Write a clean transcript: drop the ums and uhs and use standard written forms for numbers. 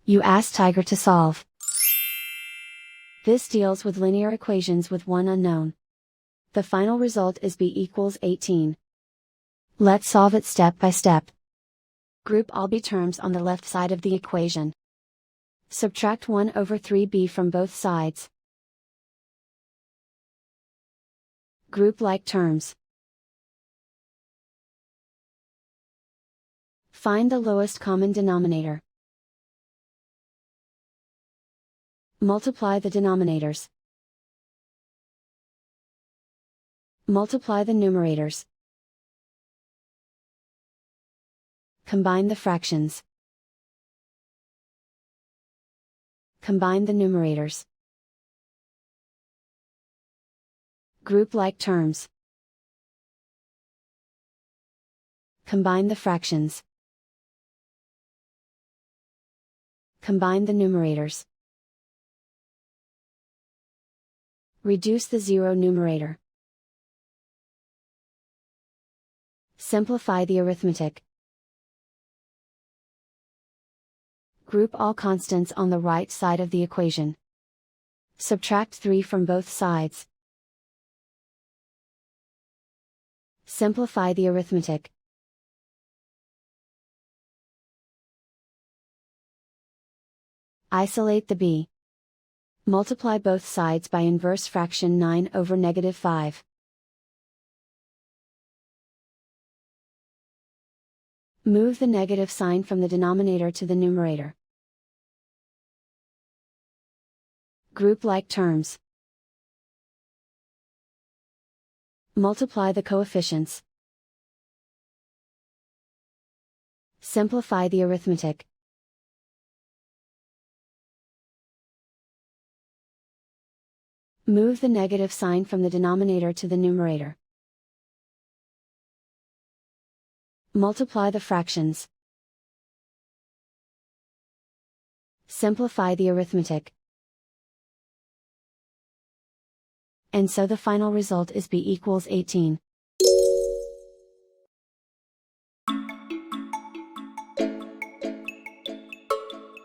You ask Tiger to solve. This deals with linear equations with one unknown. The final result is b equals 18. Let's solve it step by step. Group all b terms on the left side of the equation. Subtract 1 over 3b from both sides. Group like terms. Find the lowest common denominator. Multiply the denominators. Multiply the numerators. Combine the fractions. Combine the numerators. Group like terms. Combine the fractions. Combine the numerators. Reduce the zero numerator. Simplify the arithmetic. Group all constants on the right side of the equation. Subtract 3 from both sides. Simplify the arithmetic. Isolate the b. Multiply both sides by inverse fraction 9 over -5. Move the negative sign from the denominator to the numerator. Group like terms. Multiply the coefficients. Simplify the arithmetic. Move the negative sign from the denominator to the numerator. Multiply the fractions. Simplify the arithmetic. And so the final result is b equals 18.